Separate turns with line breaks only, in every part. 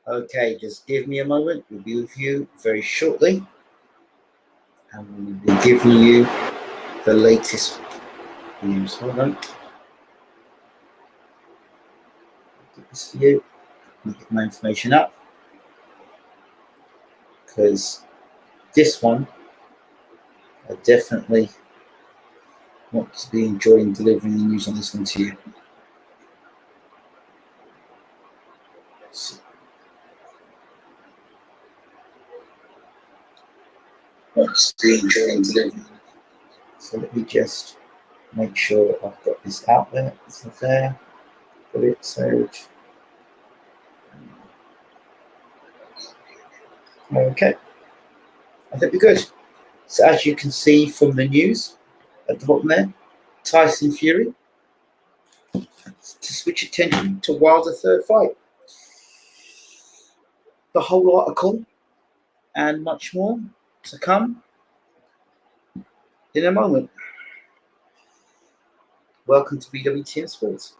Okay, just give me a moment. We'll be with you very shortly. And we'll be giving you the latest news. Hold on. Get this for you. Let me get my information up. Because this one, I definitely want to be enjoying delivering the news on this one to you. Want to be enjoying delivering. So let me just make sure I've got this out there. It's not there. Got it saved. Okay. I think we're good. So as you can see from the news at the bottom there, Tyson Fury to switch attention to Wilder's third fight. The whole article and much more to come in a moment. Welcome to BWTM Sports.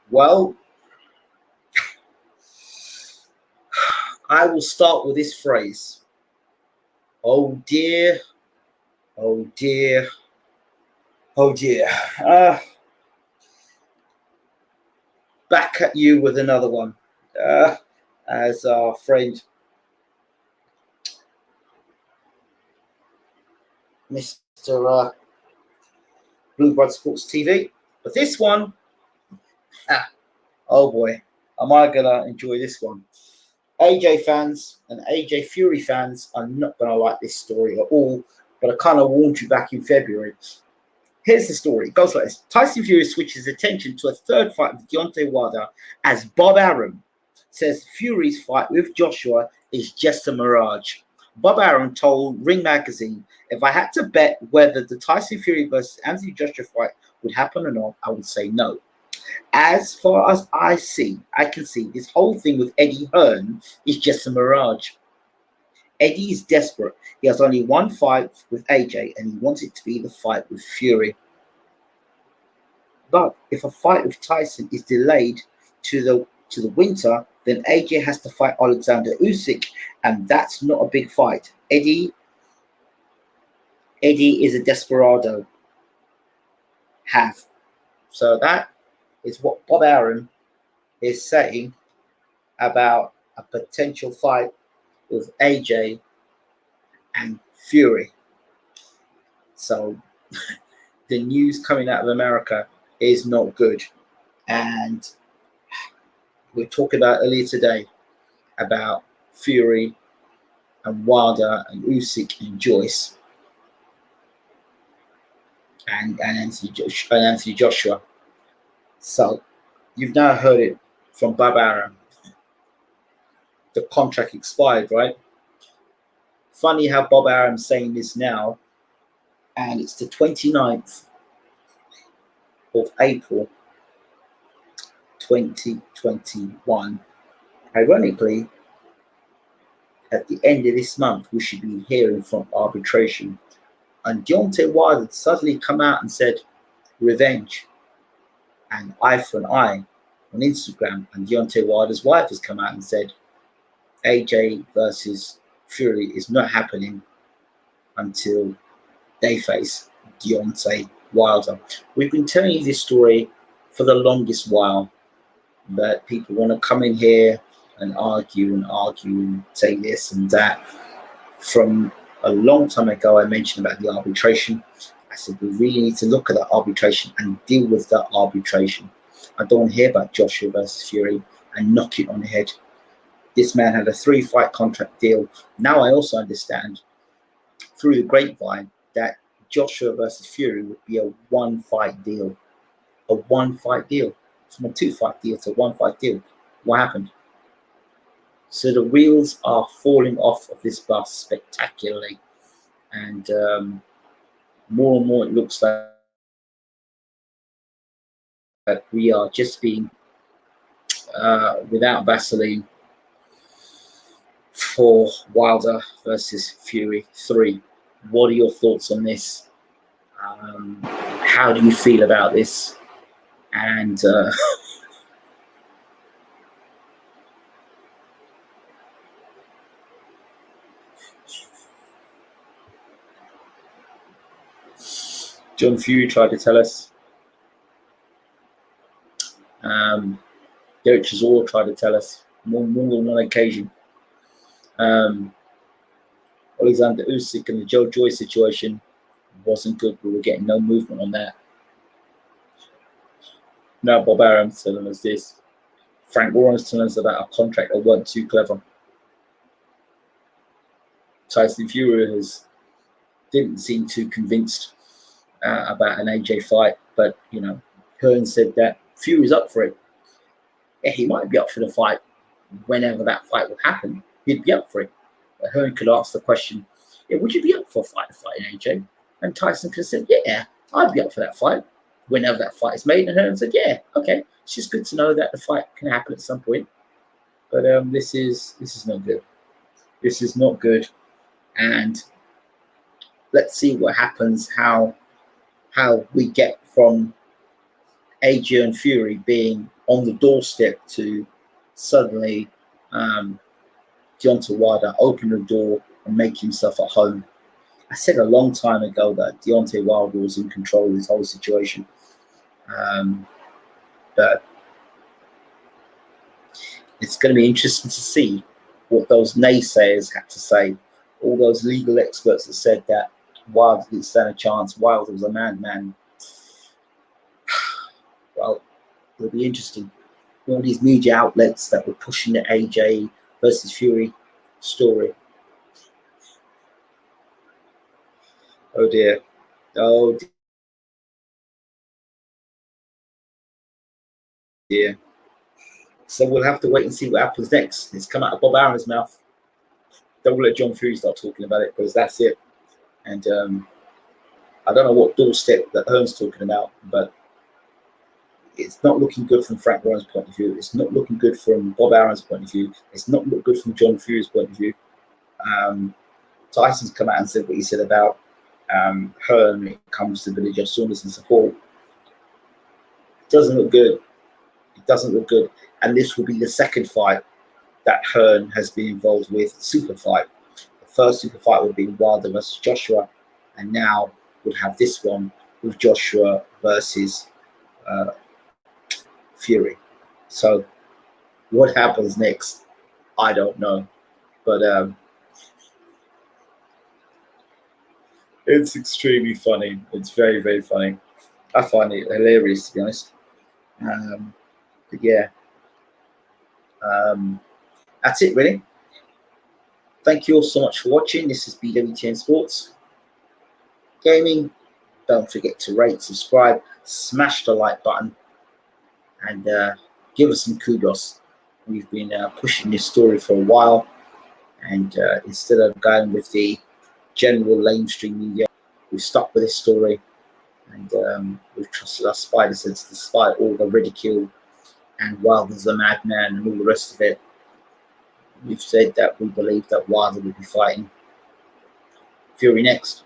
Well, I will start with this phrase. Oh dear, oh dear, oh dear. Back at you with another one. As our friend Mr. Blue Blood Sports TV. But this one, oh boy, am I gonna enjoy this one. AJ fans and AJ Fury fans are not gonna like this story at all, but I kind of warned you back in February. Here's the story. It goes like this. Tyson Fury switches attention to a third fight with Deontay Wilder as Bob Arum says Fury's fight with Joshua is just a mirage. Bob Arum told Ring Magazine, if I had to bet whether the Tyson Fury versus Anthony Joshua fight would happen or not, I would say no. As far as I can see this whole thing with Eddie Hearn is just a mirage. Eddie is desperate. He has only one fight with AJ and he wants it to be the fight with Fury. But if a fight with Tyson is delayed to the winter, then AJ has to fight Alexander Usyk, and that's not a big fight. Eddie is a desperado. So that is what Bob Arum is saying about a potential fight with AJ and Fury. So the news coming out of America is not good. And we talked about earlier today about Fury and Wilder and Usyk and Joyce and Anthony Joshua. So you've now heard it from Bob Arum. The contract expired, right? Funny how Bob Arum's saying this now, and it's the 29th of April 2021. Ironically, at the end of this month, we should be hearing from arbitration. And Deontay Wilder suddenly come out and said, revenge and eye for an eye on Instagram. And Deontay Wilder's wife has come out and said, AJ versus Fury is not happening until they face Deontay Wilder. We've been telling you this story for the longest while, that people want to come in here and argue and say this and that. From a long time ago, I mentioned about the arbitration. I said we really need to look at that arbitration and deal with that arbitration. I don't want to hear about Joshua versus Fury and knock it on the head. This man had a 3-fight contract deal. Now I also understand through the grapevine that Joshua versus Fury would be a 1-fight deal. A 1-fight deal. From a 2-fight deal to a 1-fight deal. What happened? So the wheels are falling off of this bus spectacularly. And more and more it looks like we are just being without Vaseline for Wilder versus Fury 3. What are your thoughts on this? How do you feel about this? And John Fury tried to tell us. Derek Chisora tried to tell us more than one occasion. Alexander Usyk and the Joe Joyce situation wasn't good. We were getting no movement on that. Now Bob Arum's telling us this. Frank Warren's telling us about a contract that wasn't too clever. Tyson Fury didn't seem too convinced about an AJ fight, but Hearn said that Fury's up for it. Yeah, he might be up for the fight whenever that fight will happen. He'd be up for it. But Hearn could ask the question, yeah, would you be up for fighting AJ? And Tyson could have said, yeah, I'd be up for that fight whenever that fight is made. And Hearn said, yeah, okay. It's just good to know that the fight can happen at some point. But this is not good. This is not good. And let's see what happens, how we get from AJ and Fury being on the doorstep to suddenly Deontay Wilder open the door and make himself at home. I said a long time ago that Deontay Wilder was in control of this whole situation. But it's going to be interesting to see what those naysayers had to say. All those legal experts that said that Wilder didn't stand a chance, Wilder was a madman. Well, it'll be interesting. All these media outlets that were pushing the AJ versus Fury story. Oh dear. Oh dear. So we'll have to wait and see what happens next. It's come out of Bob Arum's mouth. Don't let John Fury start talking about it, because that's it. And I don't know what doorstep that Hearn's talking about, but it's not looking good from Frank Warren's point of view. It's not looking good from Bob Arum's point of view. It's not looking good from John Fury's point of view. Tyson's come out and said what he said about Hearn when it comes to Billy Joe Saunders and support. It doesn't look good. It doesn't look good. And this will be the second fight that Hearn has been involved with, super fight. The first super fight would be Wilder versus Joshua, and now we'll have this one with Joshua versus Fury. So what happens next, I don't know. But it's extremely funny. It's very, very funny. I find it hilarious, to be honest. But yeah. That's it, really. Thank you all so much for watching. This is BWTM Sports Gaming. Don't forget to rate, subscribe, smash the like button, and give us some kudos. We've been pushing this story for a while, and instead of going with the general mainstream media, we've stuck with this story, and we've trusted our spider sense despite all the ridicule and Wilder's a madman and all the rest of it. We've said that we believe that Wilder will be fighting Fury next.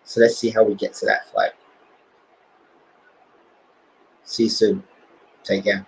So let's see how we get to that fight. See you soon. Take care.